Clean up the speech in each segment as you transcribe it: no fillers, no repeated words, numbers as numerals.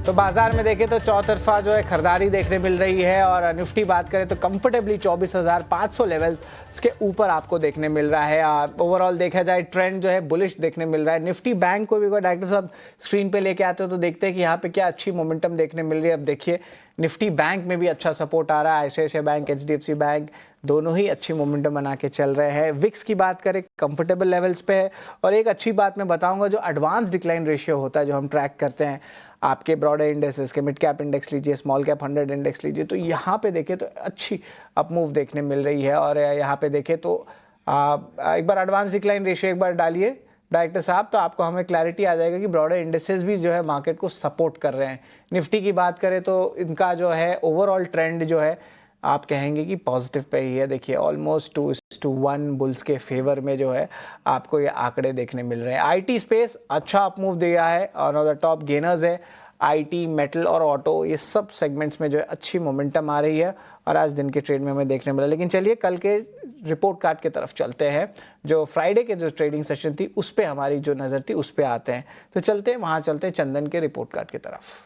तो बाजार में देखें तो चौतरफा जो है खरीदारी देखने मिल रही है और निफ्टी बात करें तो कंफर्टेबली 24,500 लेवल के ऊपर आपको देखने मिल रहा है। ओवरऑल देखा जाए ट्रेंड जो है बुलिश देखने मिल रहा है। निफ्टी बैंक को भी अगर डायरेक्टर साहब स्क्रीन पे लेके आते हो तो देखते हैं कि यहाँ पे क्या अच्छी मोमेंटम देखने मिल रही है। अब देखिए निफ्टी बैंक में भी अच्छा सपोर्ट आ रहा है। आईसीआईसीआई बैंक, एचडीएफसी बैंक दोनों ही अच्छी मोमेंटम बना के चल रहे हैं। विक्स की बात करें कंफर्टेबल लेवल्स पे है। और एक अच्छी बात मैं बताऊंगा, जो एडवांस डिक्लाइन रेशियो होता है जो हम ट्रैक करते हैं आपके ब्रॉडर इंडेक्सेस के, मिड कैप इंडेक्स लीजिए, स्मॉल कैप 100 इंडेक्स लीजिए, तो यहाँ पे देखें तो अच्छी अपमूव देखने मिल रही है। और यहाँ पे देखें तो एक बार एडवांस डिक्लाइन रेशियो एक बार डालिए डायरेक्टर साहब, तो आपको हमें क्लैरिटी आ जाएगा कि ब्रॉडर इंडेक्सेस भी जो है मार्केट को सपोर्ट कर रहे हैं। निफ्टी की बात करें तो इनका जो है ओवरऑल ट्रेंड जो है आप कहेंगे कि पॉजिटिव पे ही है। देखिए ऑलमोस्ट 2:1 बुल्स के फेवर में जो है आपको ये आंकड़े देखने मिल रहे हैं। आईटी स्पेस अच्छा अपमूव दिया है और द टॉप गेनर्स है आईटी, मेटल और ऑटो, ये सब सेगमेंट्स में जो है अच्छी मोमेंटम आ रही है और आज दिन के ट्रेड में हमें देखने मिला। लेकिन चलिए कल के रिपोर्ट कार्ड की तरफ चलते हैं। जो फ्राइडे के जो ट्रेडिंग सेशन थी उस पर हमारी जो नज़र थी उस पर आते हैं। तो चलते हैं वहाँ, चलते हैं चंदन के रिपोर्ट कार्ड की तरफ।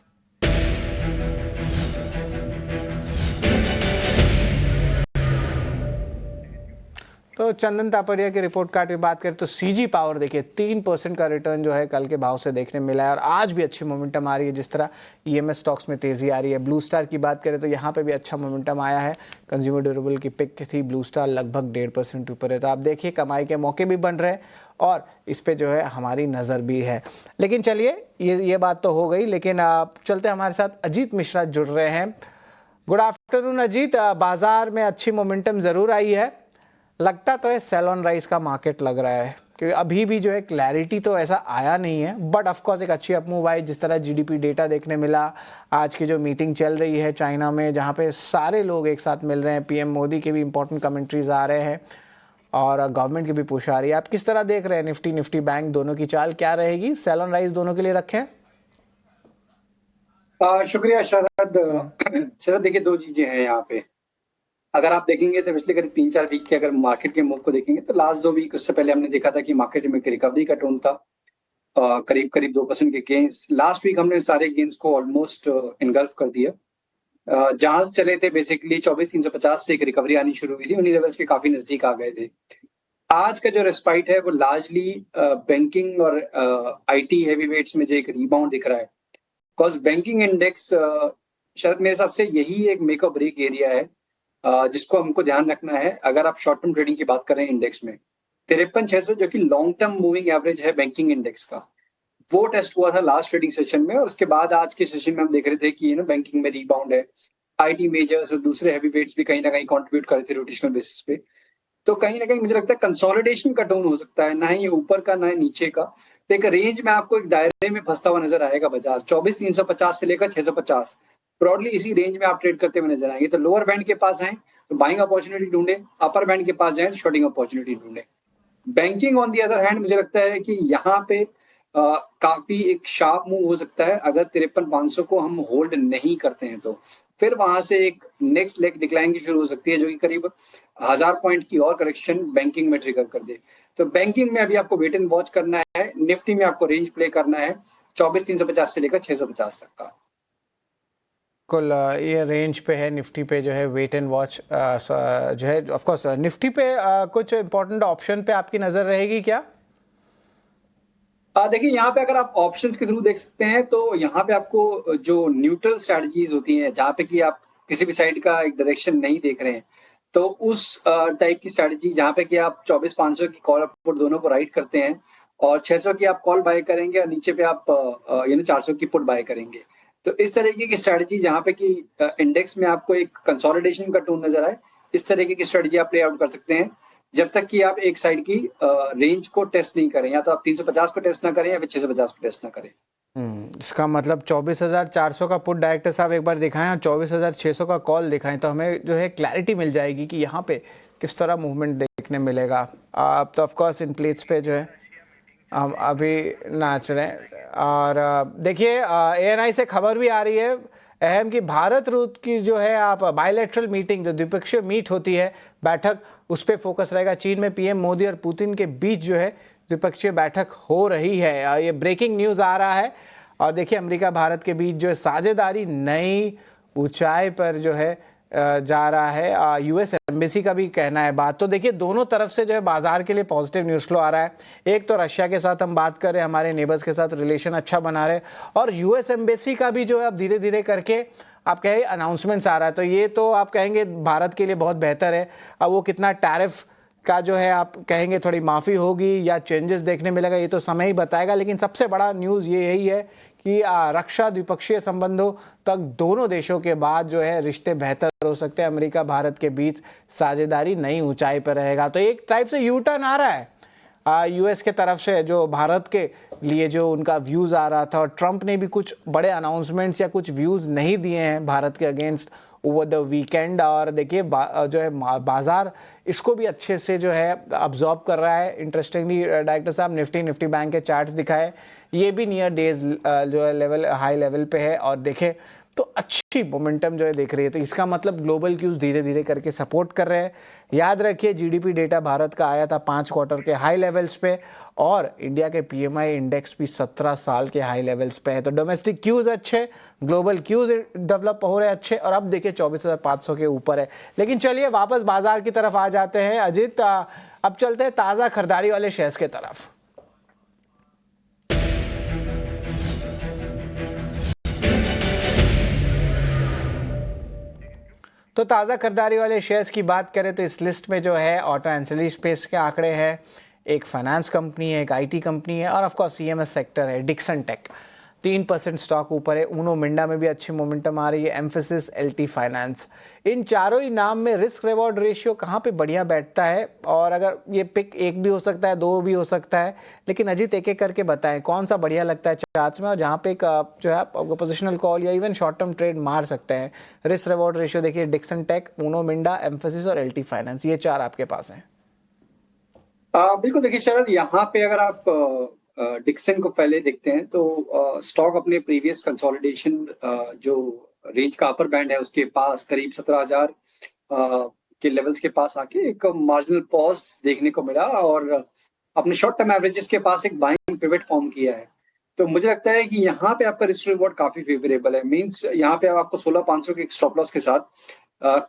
तो चंदन तापरिया के रिपोर्ट कार्ड की बात करें तो सीजी पावर देखिए 3% का रिटर्न जो है कल के भाव से देखने मिला है और आज भी अच्छी मोमेंटम आ रही है। जिस तरह ईएमएस स्टॉक्स में तेजी आ रही है। ब्लू स्टार की बात करें तो यहाँ पे भी अच्छा मोमेंटम आया है। कंज्यूमर ड्यूरेबल की पिक थी, ब्लू स्टार लगभग 1.5% ऊपर है। तो आप देखिए कमाई के मौके भी बन रहे हैं और इस पर जो है हमारी नज़र भी है। लेकिन चलिए ये बात तो हो गई, लेकिन आप चलते हमारे साथ अजीत मिश्रा जुड़ रहे हैं। Good afternoon Ajit. बाजार में अच्छी मोमेंटम ज़रूर आई है, लगता तो है सेल ऑन राइज का मार्केट लग रहा है, क्योंकि अभी भी जो है क्लैरिटी तो ऐसा आया नहीं है, बट ऑफकोर्स एक अच्छी अपमूव आई। जिस तरह जीडीपी डेटा देखने मिला, आज की जो मीटिंग चल रही है चाइना में जहाँ पे सारे लोग एक साथ मिल रहे हैं, पीएम मोदी के भी इंपॉर्टेंट कमेंट्रीज आ रहे हैं और गवर्नमेंट की भी पुश आ रही है। आप किस तरह देख रहे हैं निफ्टी बैंक दोनों की चाल क्या रहेगी? सेल ऑन राइज दोनों के लिए रखें? शुक्रिया शरद। देखिए दो चीजें हैं यहाँ पे। अगर आप देखेंगे तो पिछले करीब 3-4 वीक के अगर मार्केट के मूव को देखेंगे तो लास्ट 2 वीक उससे पहले हमने देखा था कि मार्केट में एक रिकवरी का टोन था। करीब करीब 2% के गेंस। लास्ट वीक हमने सारे गेंस को ऑलमोस्ट इनगल्फ कर दिया। जहां चले थे बेसिकली 24,350 से एक रिकवरी आनी शुरू हुई थी, उन्हीं लेवल्स के काफी नजदीक आ गए थे। आज का जो रेस्पाइट है वो लार्जली बैंकिंग और आईटी हैवी वेट्स में जो एक रिबाउंड दिख रहा है। बिकॉज बैंकिंग इंडेक्स शायद मेरे हिसाब से यही एक मेक और ब्रेक एरिया है जिसको हमको ध्यान रखना है। अगर आप शॉर्ट टर्म ट्रेडिंग की बात करें इंडेक्स में 53,600 जो कि लॉन्ग टर्म मूविंग एवरेज है बैंकिंग इंडेक्स का, वो टेस्ट हुआ था लास्ट ट्रेडिंग सेशन में। और उसके बाद आज के सेशन में हम देख रहे थे कि बैंकिंग में रिबाउंड है। आईटी मेजर्स और दूसरे हैवी वेट्स भी कहीं ना कहीं कॉन्ट्रीब्यूट कर रहे थे रोटेशनल बेसिस पे। तो कहीं ना कहीं मुझे लगता है कंसोलिडेशन का टोन हो सकता है, ना ही ये ऊपर का ना ही नीचे का। तो एक रेंज में आपको एक दायरे में फंसता हुआ नजर आएगा बाजार। 24,350 से लेकर 650 ब्रॉडली इसी रेंज में आप ट्रेड करते हुए नजर आएंगे। तो लोअर बैंड के पास आए तो बाइंग अपॉर्चुनिटी ढूंढे, अपर बैंड के पास जाए तो शॉर्टिंग अपॉर्चुनिटी ढूंढे। Banking on the other hand मुझे लगता है कि यहाँ पे काफी एक शार्प मूव हो सकता है। अगर 53,500 को हम होल्ड नहीं करते हैं तो फिर वहां से एक नेक्स्ट लेग डिक्लाइन की शुरू हो सकती है, जो कि करीब 1000 पॉइंट की और करेक्शन बैंकिंग में ट्रिगर कर दे। तो बैंकिंग में अभी आपको वेट एंड वॉच करना है। निफ्टी में आपको रेंज प्ले करना है 24,350 से लेकर 650 तक का। कुल ये रेंज पे है। निफ्टी पे जो है वेट एंड वॉच जो है ऑफ कोर्स। निफ्टी पे कुछ इंपॉर्टेंट ऑप्शन पे आपकी नजर रहेगी क्या? देखिए यहाँ पे अगर आप ऑप्शंस के थ्रू देख सकते हैं तो यहाँ पे आपको जो न्यूट्रल स्ट्रेटजीज होती हैं, जहाँ पे कि आप किसी भी साइड का एक डायरेक्शन नहीं देख रहे हैं, तो उस टाइप की स्ट्रेटजी जहाँ पे कि आप 24,500 की कॉल पुट दोनों को राइट करते हैं और 600 की आप कॉल बाय करेंगे और नीचे पे आप 400 की पुट बाय करेंगे। तो इस तरीके की स्ट्रेटजी जहाँ पे कि इंडेक्स में आपको एक कंसोलिडेशन का टोन नजर आए, इस तरीके की स्ट्रेटजी आप प्ले आउट कर सकते हैं जब तक कि आप एक साइड की रेंज को टेस्ट नहीं करें। या तो आप 350 को टेस्ट ना करें या फिर 650 को टेस्ट ना करें। इसका मतलब 24,400 का पुट डायरेक्टर साहब एक बार दिखाएं और 24,600 का कॉल दिखाएं, तो हमें जो है क्लैरिटी मिल जाएगी कि यहाँ पे किस तरह मूवमेंट देखने मिलेगा। आप तो ऑफकोर्स इन प्लेट्स पे जो है हम अभी नाच रहे हैं। और देखिए एएनआई से खबर भी आ रही है अहम कि भारत रूस की जो है आप बायलैटरल मीटिंग, जो द्विपक्षीय मीट होती है बैठक, उस पर फोकस रहेगा। चीन में पीएम मोदी और पुतिन के बीच जो है द्विपक्षीय बैठक हो रही है। ये ब्रेकिंग न्यूज़ आ रहा है और देखिए अमेरिका भारत के बीच जो है साझेदारी नई ऊंचाई पर जो है जा रहा है। यूएस एम्बेसी का भी कहना है बात। तो देखिए दोनों तरफ से जो है बाजार के लिए पॉजिटिव न्यूज़ फ्लो आ रहा है। एक तो रशिया के साथ हम बात कर रहे हैं, हमारे नेबर्स के साथ रिलेशन अच्छा बना रहे, और यूएस एम्बेसी का भी जो है अब धीरे धीरे करके आप कहें अनाउंसमेंट्स आ रहा है। तो ये तो आप कहेंगे भारत के लिए बहुत बेहतर है। अब वो कितना टैरिफ का जो है आप कहेंगे थोड़ी माफ़ी होगी या चेंजेस देखने मिलेगा, ये तो समय ही बताएगा। लेकिन सबसे बड़ा न्यूज़ ये यही है कि रक्षा द्विपक्षीय संबंधों तक दोनों देशों के बाद जो है रिश्ते बेहतर हो सकते हैं। अमेरिका भारत के बीच साझेदारी नई ऊंचाई पर रहेगा। तो एक टाइप से यू टर्न आ रहा है यूएस के तरफ से, जो भारत के लिए जो उनका व्यूज़ आ रहा था, और ट्रंप ने भी कुछ बड़े अनाउंसमेंट्स या कुछ व्यूज़ नहीं दिए हैं भारत के अगेंस्ट ओवर द वीकेंड। और देखिए जो है बाजार इसको भी अच्छे से जो है अब्जॉर्ब कर रहा है। इंटरेस्टिंगली डायरेक्टर साहब निफ्टी बैंक के चार्ट्स दिखाए, ये भी नियर डेज जो है लेवल हाई लेवल पे है, और देखे तो अच्छी मोमेंटम जो है देख रही है। तो इसका मतलब ग्लोबल क्यूज धीरे धीरे करके सपोर्ट कर रहे हैं। याद रखिए जीडीपी डेटा भारत का आया था 5 क्वार्टर के हाई लेवल्स पे, और इंडिया के पीएमआई इंडेक्स भी 17 साल के हाई लेवल्स पे है। तो डोमेस्टिक क्यूज अच्छे, ग्लोबल क्यूज डेवलप हो रहे अच्छे, और अब देखिए 24,500 के ऊपर है। लेकिन चलिए वापस बाजार की तरफ आ जाते हैं अजीत। अब चलते हैं ताज़ा खरीदारी वाले शेयर्स के तरफ। तो ताज़ा खरीदारी वाले शेयर्स की बात करें तो इस लिस्ट में जो है ऑटो एंसिलरी स्पेस के आंकड़े हैं, एक फाइनेंस कंपनी है, एक आईटी कंपनी है, और ऑफ कोर्स सीएमएस सेक्टर है। डिक्सन टेक 3% स्टॉक ऊपर है। ऊनो मिंडा में भी अच्छी मोमेंटम आ रही है। एम्फेसिस, एलटी फाइनेंस, इन चारों ही नाम में रिस्क रिवॉर्ड रेशियो कहाँ पे बढ़िया बैठता है, और अगर ये पिक एक भी हो सकता है, दो भी हो सकता है, लेकिन अजीत एक एक करके बताएं कौन सा बढ़िया लगता है चार्ट्स में, और जहाँ पे एक जो है आप पोजिशनल कॉल या इवन शॉर्ट टर्म ट्रेड मार सकते हैं। रिस्क रिवॉर्ड रेशियो देखिए Dixon tech, Uno Minda, Mphasis और एलटी फाइनेंस, ये चार आपके पास हैं। बिल्कुल देखिए शरद, यहाँ पे अगर आप डिक्सन को पहले देखते हैं तो स्टॉक अपने प्रीवियस कंसोलिडेशन जो रेंज का अपर बैंड है उसके पास करीब 17,000 के लेवल्स के पास आके एक मार्जिनल पॉज देखने को मिला, और अपने शॉर्ट टर्म एवरेजेस के पास एक बाइंग पिवट फॉर्म किया है। तो मुझे लगता है कि यहाँ पे आपका रिस्क रिवॉर्ड काफी फेवरेबल है। मींस यहाँ पे आपको 16,500 के स्टॉप लॉस के साथ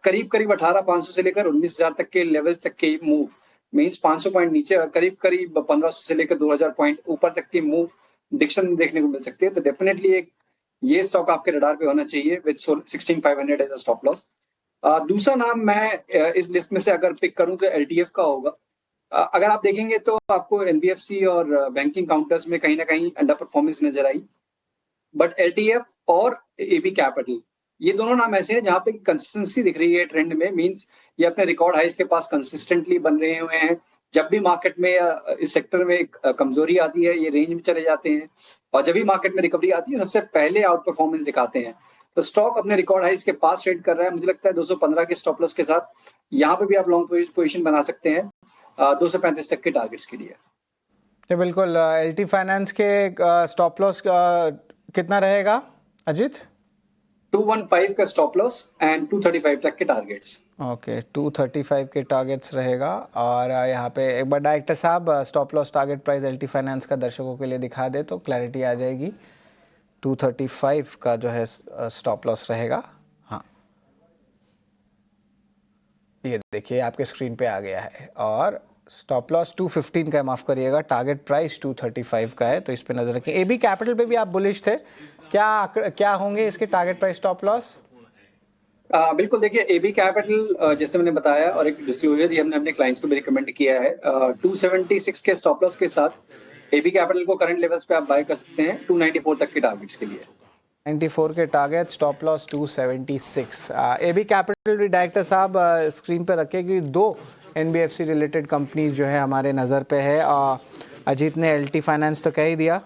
करीब करीब 18,500 से लेकर 19,000 तक के लेवल तक के मूव, मींस 500 पॉइंट नीचे करीब करीब 1,500 से लेकर 2,000 पॉइंट ऊपर तक की मूव डिक्सन देखने को मिल सकती है। तो डेफिनेटली एक ये स्टॉक आपके रडार पे होना चाहिए with 16,500 as a stop loss. दूसरा नाम मैं इस लिस्ट में से अगर पिक करूं तो एलटीएफ का होगा। अगर आप देखेंगे तो आपको एनबीएफसी और बैंकिंग काउंटर्स में कहीं ना कहीं अंडर परफॉर्मेंस नजर आई, बट एलटीएफ और एबी कैपिटल ये दोनों नाम ऐसे हैं जहां पे कंसिस्टेंसी दिख रही है ट्रेंड में। मींस ये अपने रिकॉर्ड हाइस के पास कंसिस्टेंटली बन रहे हुए हैं। जब भी मार्केट में इस सेक्टर में कमजोरी आती है ये रेंज में चले जाते हैं, और जब भी मार्केट में रिकवरी आती है सबसे पहले आउट परफॉर्मेंस दिखाते हैं। तो स्टॉक अपने रिकॉर्ड हाइस के पास ट्रेड कर रहा है। मुझे लगता है 215 के स्टॉप लॉस के साथ यहाँ पे भी आप लॉन्ग पोजीशन बना सकते हैं 235 तक के टारगेट्स के लिए। तो बिल्कुल एलटी फाइनेंस के स्टॉप लॉस कितना रहेगा अजीत? 215 का स्टॉप लॉस एंड 235 तक के टारगेट्स। ओके 235 के टारगेट्स रहेगा। और यहाँ पे एक बार डायरेक्टर साहब stop loss target price LT finance का दर्शकों के लिए दिखा दे तो क्लैरिटी आ जाएगी। 235 का जो है स्टॉप लॉस रहेगा। हाँ ये देखिए आपके स्क्रीन पे आ गया है, और स्टॉप लॉस 215 का है, माफ़ करिएगा, टारगेट प्राइस 235 का है। तो इस पे नज़र रखें। एबी कैपिटल पे भी आप बुलिश थे, क्या होंगे इसके टारगेट प्राइस स्टॉप लॉस? बिल्कुल देखिए एबी कैपिटल जैसे मैंने बताया, और एक डिस्क्लोजर हमने अपने क्लाइंट्स को भी रिकमेंड किया है 276 के स्टॉप लॉस के साथ एबी कैपिटल को करंट लेवल्स पे आप बाय कर सकते हैं 294 तक के टारगेट्स के लिए। 94 के target, stop loss 276। AB capital भी डायरेक्टर साहब स्क्रीन पे रखे कि दो एनबीएफसी रिलेटेड कंपनीज जो है हमारे नज़र पे है। अजीत ने एलटी फाइनेंस तो कह ही दिया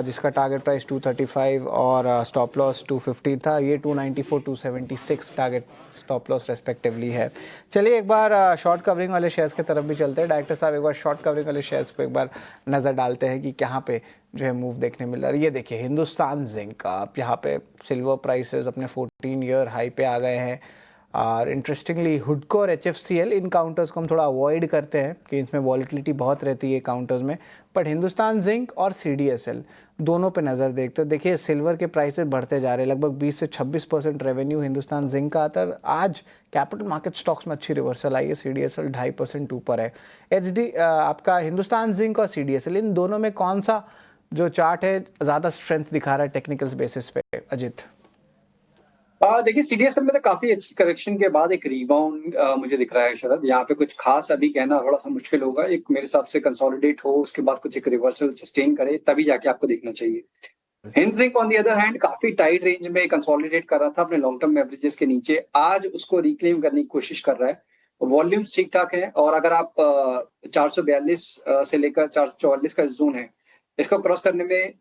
जिसका टारगेट प्राइस 235 और स्टॉप लॉस 215 था। ये 294 276 टारगेट स्टॉप लॉस रेस्पेक्टिवली है। चलिए एक बार शॉर्ट कवरिंग वाले शेयर्स की तरफ भी चलते हैं। डायरेक्टर साहब एक बार शॉर्ट कवरिंग वाले शेयर्स पे एक बार नज़र डालते हैं कि कहाँ पे जो है मूव देखने मिल रहा है। ये देखिए हिंदुस्तान जिंक, आप यहाँ पे सिल्वर प्राइसेस अपने 14 ईयर हाई पे आ गए हैं। और इंटरेस्टिंगली हुडको और HFCL इन काउंटर्स को हम थोड़ा अवॉइड करते हैं कि इसमें वॉलिटिलिटी बहुत रहती है काउंटर्स में, बट हिंदुस्तान जिंक और CDSL दोनों पे नज़र देखते हैं। देखिए सिल्वर के प्राइसेस बढ़ते जा रहे हैं, लगभग 20 से 26% रेवेन्यू हिंदुस्तान जिंक का आता है। आज कैपिटल मार्केट स्टॉक्स में अच्छी रिवर्सल आई है, CDSL 2.5% ऊपर है। आपका हिंदुस्तान जिंक और CDSL इन दोनों में कौन सा जो चार्ट है ज़्यादा स्ट्रेंथ दिखा रहा है टेक्निकल्स बेसिस पे, अजित? देखिए सीडीएसएल में तो काफी अच्छी करेक्शन के बाद एक रिबाउंड मुझे दिख रहा है शरद। यहाँ पे कुछ खास अभी कहना थोड़ा सा मुश्किल होगा। एक मेरे हिसाब से कंसोलिडेट हो, उसके बाद कुछ एक रिवर्सल सस्टेन करे, तभी जाके आपको देखना चाहिए। Hind zinc on the other hand काफी टाइट रेंज में कंसोलिडेट कर रहा था अपने लॉन्ग टर्म एवरेजेस के नीचे, आज उसको रिक्लेम करने की कोशिश कर रहा है। वॉल्यूम्स ठीक ठाक है, और अगर आप 442 से लेकर 444 का जोन है, इसको क्रॉस करने में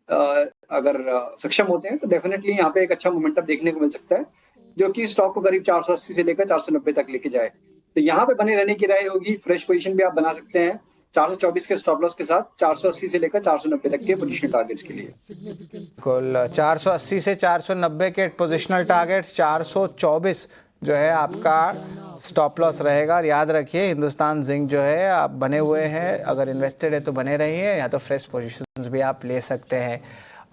अगर सक्षम होते हैं तो डेफिनेटली यहाँ पे एक अच्छा मोमेंटम देखने को मिल सकता है, जो कि स्टॉक को करीब 480 से लेकर 490 तक लेके जाए। तो यहाँ पे बने रहने की राय होगी। फ्रेश पोजीशन भी आप बना सकते हैं 424 के स्टॉप लॉस के साथ, 480 से लेकर 490 तक के पोजीशनल टारगेट्स के लिए। बिल्कुल 480 से 490 के पोजिशनल टारगेट्स, 424 जो है आपका स्टॉप लॉस रहेगा। और याद रखिए हिंदुस्तान जिंक जो है आप बने हुए हैं, अगर इन्वेस्टेड है तो बने रहिए, या तो फ्रेश पोजीशंस भी आप ले सकते हैं।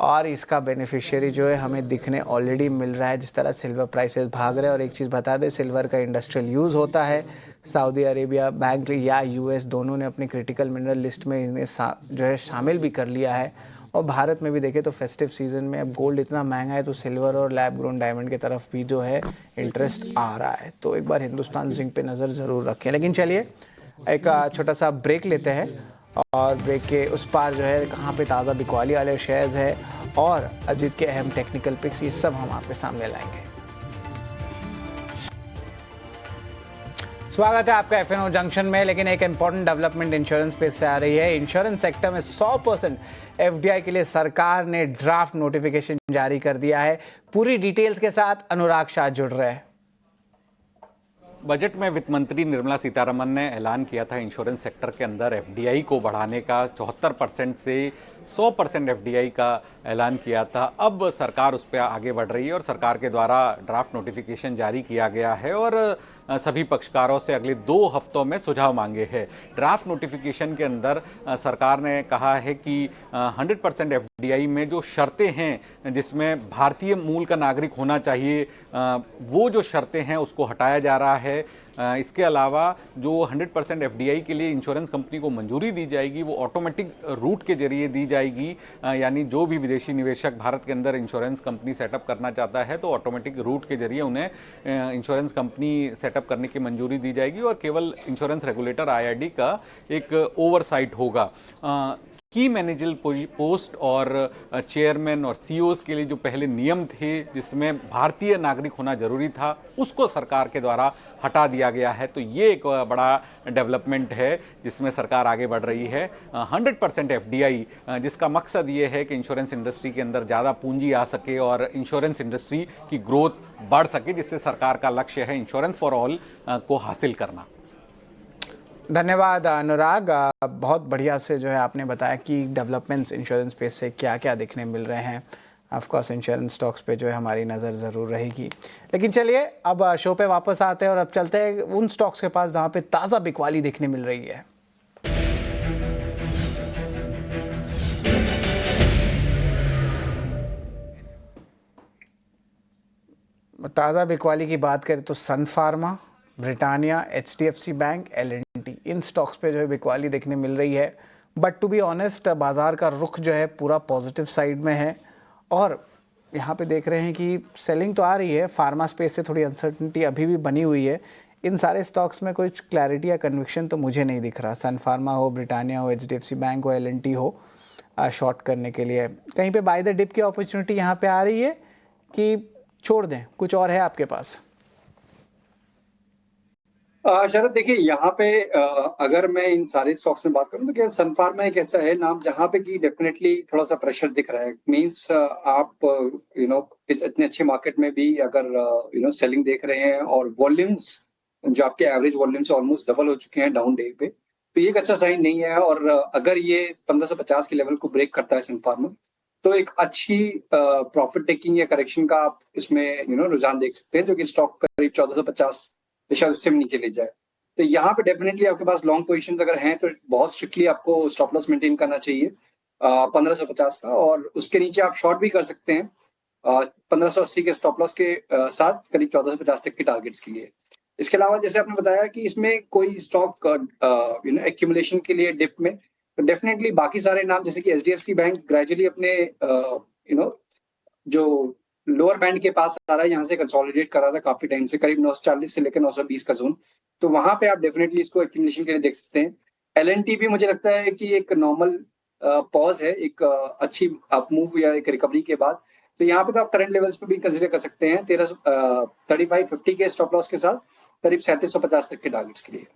और इसका बेनिफिशियरी जो है हमें दिखने ऑलरेडी मिल रहा है, जिस तरह सिल्वर प्राइसेस भाग रहे हैं। और एक चीज़ बता दें, सिल्वर का इंडस्ट्रियल यूज़ होता है। सऊदी अरेबिया बैंक या US दोनों ने अपनी क्रिटिकल मिनरल लिस्ट में इन्हें जो है शामिल भी कर लिया है। और भारत में भी देखें तो फेस्टिव सीजन में अब गोल्ड इतना महंगा है, तो सिल्वर और लैब ग्रोन डायमंड की तरफ भी जो है इंटरेस्ट आ रहा है। तो एक बार हिंदुस्तान जिंक पे नज़र ज़रूर रखें। लेकिन चलिए एक छोटा सा ब्रेक लेते हैं, और ब्रेक के उस पार जो है कहाँ पे ताज़ा बिकवाली वाले शेयर्स है और अजीत के अहम टेक्निकल पिक्स, ये सब हम आपके सामने लाएंगे। स्वागत है आपका FNO जंक्शन में। लेकिन एक इंपॉर्टेंट डेवलपमेंट इंश्योरेंस पे से आ रही है। इंश्योरेंस सेक्टर में 100% FDI के लिए सरकार ने ड्राफ्ट नोटिफिकेशन जारी कर दिया है। पूरी डिटेल्स के साथ अनुराग शाह जुड़ रहे हैं। बजट में वित्त मंत्री निर्मला सीतारमन ने ऐलान किया था इंश्योरेंस सेक्टर के अंदर FDI को बढ़ाने का, 74% से 100% FDI का ऐलान किया था। अब सरकार उस पर आगे बढ़ रही है और सरकार के द्वारा ड्राफ्ट नोटिफिकेशन जारी किया गया है और सभी पक्षकारों से अगले 2 हफ्तों में सुझाव मांगे हैं। ड्राफ्ट नोटिफिकेशन के अंदर सरकार ने कहा है कि 100% FDI में जो शर्तें हैं, जिसमें भारतीय मूल का नागरिक होना चाहिए, वो जो शर्तें हैं उसको हटाया जा रहा है। इसके अलावा जो 100% FDI के लिए इंश्योरेंस कंपनी को मंजूरी दी जाएगी वो ऑटोमेटिक रूट के जरिए दी जाएगी, यानी जो भी विदेशी निवेशक भारत के अंदर इंश्योरेंस कंपनी सेटअप करना चाहता है तो ऑटोमेटिक रूट के जरिए उन्हें इंश्योरेंस कंपनी सेटअप करने की मंजूरी दी जाएगी और केवल इंश्योरेंस रेगुलेटर IRD का एक ओवरसाइट होगा। की मैनेजल पोस्ट और चेयरमैन और CEOs के लिए जो पहले नियम थे जिसमें भारतीय नागरिक होना जरूरी था, उसको सरकार के द्वारा हटा दिया गया है। तो ये एक बड़ा डेवलपमेंट है जिसमें सरकार आगे बढ़ रही है। 100% FDI जिसका मकसद ये है कि इंश्योरेंस इंडस्ट्री के अंदर ज़्यादा पूंजी आ सके और इंश्योरेंस इंडस्ट्री की ग्रोथ बढ़ सके, जिससे सरकार का लक्ष्य है इंश्योरेंस फॉर ऑल को हासिल करना। धन्यवाद अनुराग, बहुत बढ़िया से जो है आपने बताया कि डेवलपमेंट्स इंश्योरेंस स्पेस से क्या क्या देखने मिल रहे हैं। ऑफ कोर्स इंश्योरेंस स्टॉक्स पे जो है हमारी नज़र ज़रूर रहेगी। लेकिन चलिए अब शो पे वापस आते हैं और अब चलते हैं उन स्टॉक्स के पास जहाँ पे ताज़ा बिकवाली देखने मिल रही है। ताज़ा बिकवाली की बात करें तो Sun Pharma, Britannia, HDFC bank, L&T, इन स्टॉक्स पे जो है बिकवाली देखने मिल रही है। बट टू बी ऑनेस्ट बाज़ार का रुख जो है पूरा पॉजिटिव साइड में है और यहाँ पे देख रहे हैं कि सेलिंग तो आ रही है। फार्मा स्पेस से थोड़ी अनसर्टनिटी अभी भी बनी हुई है। इन सारे स्टॉक्स में कुछ क्लैरिटी या कन्विक्शन तो मुझे नहीं दिख रहा। सन फार्मा हो, ब्रिटानिया हो, HDFC बैंक हो, L&T हो, शॉर्ट करने के लिए कहीं पे बाय द डिप की अपॉर्चुनिटी यहाँ पे आ रही है कि छोड़ दें, कुछ और है आपके पास? शरद देखिए यहाँ पे अगर मैं इन सारे स्टॉक्स में बात करूं तो केवल सन फार्मा एक ऐसा है नाम जहाँ पे कि डेफिनेटली थोड़ा सा प्रेशर दिख रहा है। मींस आप इतने अच्छे मार्केट में भी अगर सेलिंग देख रहे हैं और वॉल्यूम्स जो आपके एवरेज वॉल्यूम्स ऑलमोस्ट डबल हो चुके हैं डाउन डे पे, तो ये एक अच्छा साइन नहीं है। और अगर ये 1550 के लेवल को ब्रेक करता है सन फार्मा तो एक अच्छी प्रॉफिट टेकिंग या करेक्शन का आप इसमें रुझान देख सकते हैं, जो कि स्टॉक करीब 1450 या शायद उससे भी नीचे ले जाए। तो यहाँ पे डेफिनेटली आपके पास लॉन्ग पोजीशंस अगर हैं तो बहुत स्ट्रिक्टली आपको स्टॉप लॉस मेंटेन करना चाहिए 1550 का, और उसके नीचे आप शॉर्ट भी कर सकते हैं 1580 के स्टॉप लॉस के साथ करीब 1450 तक के टारगेट्स के लिए। इसके अलावा जैसे आपने बताया कि इसमें कोई स्टॉक एक्यूमुलेशन के लिए डिप में, तो डेफिनेटली बाकी सारे नाम जैसे कि एचडीएफसी बैंक ग्रेजुअली अपने जो लोअर बैंड के पास आ रहा है, यहाँ से कंसोलिडेट कर रहा था काफी टाइम से, करीब 940 से लेकर 920 का जोन, तो वहां पे आप डेफिनेटली इसको एक्यूमुलेशन के लिए देख सकते हैं। एलएनटी भी मुझे लगता है कि एक नॉर्मल पॉज है, एक अच्छी अपमूव या एक रिकवरी के बाद, तो यहाँ पे तो आप करंट लेवल्स पे भी कंसिडर कर सकते हैं 3550 के स्टॉप लॉस के साथ करीब 3750 तक के टारगेट्स के लिए।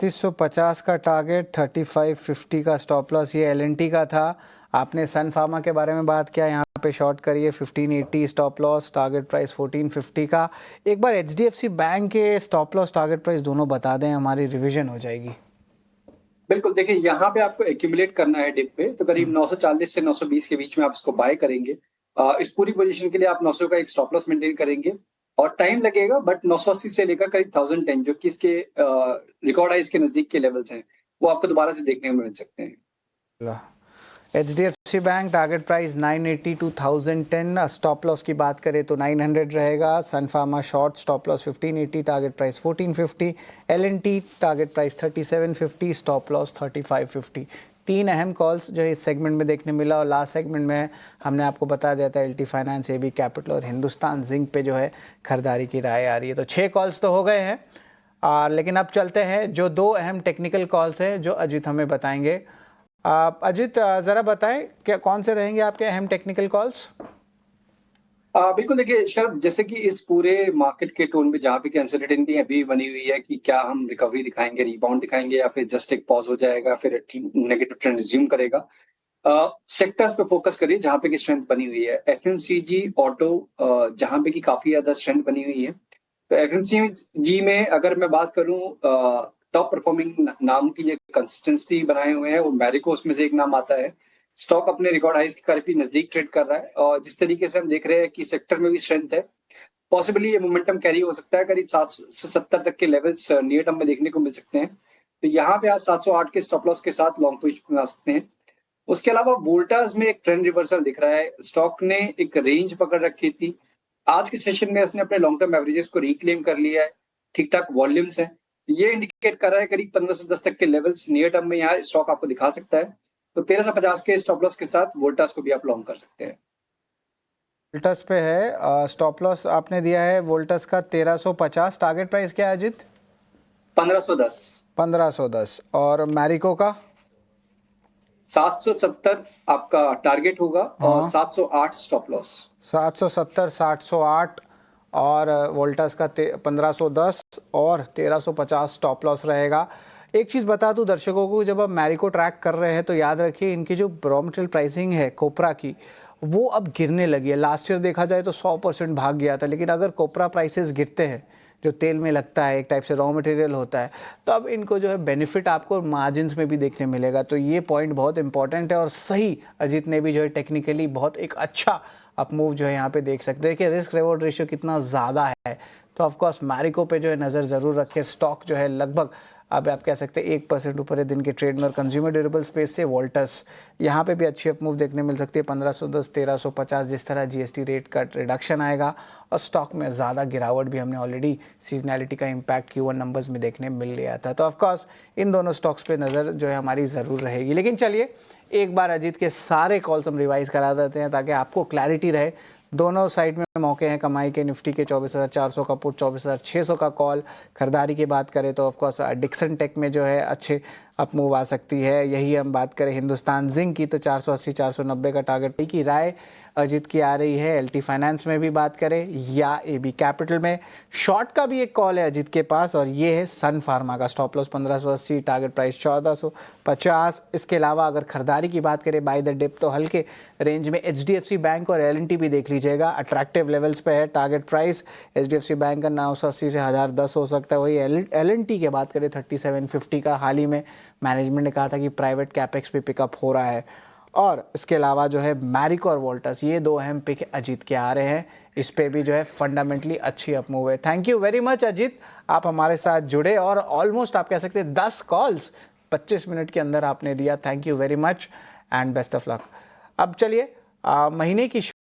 3750 का टारगेट, 3550 का स्टॉप लॉस, ये एलएनटी का था। आपने सन फार्मा के बारे में बात किया, यहाँ पे शॉर्ट करिए 1580 स्टॉप लॉस, टारगेट प्राइस 1450 का। एक बार एचडीएफसी बैंक के स्टॉप लॉस टारगेट प्राइस दोनों बता दें, हमारी रिवीजन हो जाएगी। बिल्कुल, देखिए यहाँ पे आपको एक्यूमुलेट करना है डिप पे, तो करीब 940 से 920 के बीच में आप इसको बाय करेंगे। इस पूरी पोजीशन के लिए आप 900 का एक स्टॉप लॉस मेंटेन करेंगे, और टाइम लगेगा, बट 980 से लेकर करीब 1010 जो कि इसके रिकॉर्ड हाइज के नजदीक के लेवल्स हैं, वो आपको दोबारा से देखने को मिल सकते हैं। HDFC bank target price 980 to 1010, stop loss की बात करें तो 900 रहेगा। Sun Pharma short stop loss 1580, target price 1450। L and T target price 3750, stop loss 3550। तीन अहम कॉल्स जो इस सेगमेंट में देखने मिला, और लास्ट सेगमेंट में हमने आपको बता दिया था एलटी फाइनेंस, एबी कैपिटल और हिंदुस्तान जिंक पे जो है खरीदारी की राय आ रही है। तो 6 कॉल्स तो हो गए हैं, लेकिन अब चलते हैं जो 2 अहम टेक्निकल कॉल्स हैं जो अजीत हमें बताएंगे। अजीत, ज़रा बताएं क्या कौन से रहेंगे आपके अहम टेक्निकल कॉल्स? बिल्कुल, देखिए शर्म, जैसे कि इस पूरे मार्केट के टोन में जहाँ पे कि अनसर्टेनिटी अभी बनी हुई है कि क्या हम रिकवरी दिखाएंगे, रिबाउंड दिखाएंगे, या फिर जस्ट एक पॉज हो जाएगा, फिर नेगेटिव ट्रेंड रिज्यूम करेगा। सेक्टर्स पे फोकस करिए जहाँ पे की स्ट्रेंथ बनी हुई है। एफएमसीजी, ऑटो, जहाँ पे की काफी ज्यादा स्ट्रेंथ बनी हुई है। तो एफएमसीजी में अगर मैं बात करूं, टॉप परफॉर्मिंग नाम की ये कंसिस्टेंसी बनाए हुए हैं, और मैरिको उसमें से एक नाम आता है। स्टॉक अपने रिकॉर्ड हाइज के काफी नजदीक ट्रेड कर रहा है, और जिस तरीके से हम देख रहे हैं कि सेक्टर में भी स्ट्रेंथ है, पॉसिबली ये मोमेंटम कैरी हो सकता है, करीब 770 तक के लेवल्स नियर टर्म में देखने को मिल सकते हैं। तो यहाँ पे आप 708 के स्टॉप लॉस के साथ लॉन्ग पोजीशन बना सकते हैं। उसके अलावा वोल्टास में एक ट्रेंड रिवर्सल दिख रहा है, स्टॉक ने एक रेंज पकड़ रखी थी, आज के सेशन में उसने अपने लॉन्ग टर्म एवरेजेस को रिक्लेम कर लिया है, ठीक ठाक वॉल्यूम्स है, ये इंडिकेट कर रहा है करीब 1510 तक के लेवल्स नियर टर्म में यहाँ स्टॉक आपको दिखा सकता है। तो 1350 के स्टॉप लॉस के साथ वोल्टास को भी आप लॉन्ग कर सकते हैं। वोल्टस पे है, स्टॉप लॉस आपने दिया है वोल्टस का 1350, टारगेट प्राइस क्या है अजीत? 1510। 1510। और मैरिको का 770 आपका टारगेट होगा, और 708 स्टॉप लॉस। 770, 708 और वोल्टस का 1510 और 1350 स्टॉप लॉस रहेगा। एक चीज़ बता दूं दर्शकों को, जब आप मैरिको ट्रैक कर रहे हैं तो याद रखिए इनकी जो रॉ मटेरियल प्राइसिंग है कोपरा की, वो अब गिरने लगी है। लास्ट ईयर देखा जाए तो 100% भाग गया था, लेकिन अगर कोपरा प्राइसेस गिरते हैं, जो तेल में लगता है, एक टाइप से रॉ मटेरियल होता है, तो अब इनको जो है बेनिफिट आपको मार्जिन्स में भी देखने मिलेगा। तो ये पॉइंट बहुत इंपॉर्टेंट है, और सही अजीत ने भी जो है टेक्निकली बहुत एक अच्छा अप मूव जो है यहाँ पे देख सकते हैं कि रिस्क रिवॉर्ड रेशियो कितना ज़्यादा है। तो ऑफकोर्स मैरिको पे जो है नज़र ज़रूर रखें। स्टॉक जो है लगभग अब आप कह सकते हैं 1% ऊपर है दिन के ट्रेड में, और कंज्यूमर ड्यूरेबल स्पेस से वोल्टस यहाँ पे भी अच्छी अप मूव देखने मिल सकती है। 1510, 1350 जिस तरह जीएसटी रेट का रिडक्शन आएगा, और स्टॉक में ज़्यादा गिरावट भी हमने ऑलरेडी सीजनैलिटी का इम्पैक्ट Q1 नंबर्स में देखने मिल लिया था। तो ऑफकोर्स इन दोनों स्टॉक्स पे नज़र जो है हमारी ज़रूर रहेगी। लेकिन चलिए एक बार अजीत के सारे कॉल्स हम रिवाइज करा देते हैं ताकि आपको क्लैरिटी रहे। दोनों साइड में मौके हैं कमाई के। निफ्टी के 24,400 का पुट, 24,600 का कॉल। खरीदारी की बात करें तो ऑफकोर्स डिक्सन टेक में जो है अच्छे अप मूव आ सकती है। यही हम बात करें हिंदुस्तान जिंक की तो 480, 490 का टारगेट की राय अजीत की आ रही है। एलटी फाइनेंस में भी बात करें या एबी कैपिटल में, शॉर्ट का भी एक कॉल है अजीत के पास, और ये है सन फार्मा का। Stop loss 1580, target price 1450। इसके अलावा अगर खरीदारी की बात करें बाय द डिप तो हल्के रेंज में एचडीएफसी बैंक और एलएनटी भी देख लीजिएगा, अट्रैक्टिव लेवल्स पे है। टारगेट प्राइस एचडीएफसी बैंक का 980 से 1010 हो सकता है। वही एलएनटी की बात करें 3750 का। हाल ही में मैनेजमेंट ने कहा था कि प्राइवेट कैपेक्स भी पिकअप हो रहा है। और इसके अलावा जो है मैरिको और वोल्टस, ये दो अहम पिक अजीत के आ रहे हैं। इस पे भी जो है फंडामेंटली अच्छी अप मूव है। Thank you very much Ajit, आप हमारे साथ जुड़े और ऑलमोस्ट आप कह सकते हैं 10 कॉल्स 25 मिनट के अंदर आपने दिया। Thank you very much and best of luck. अब चलिए महीने की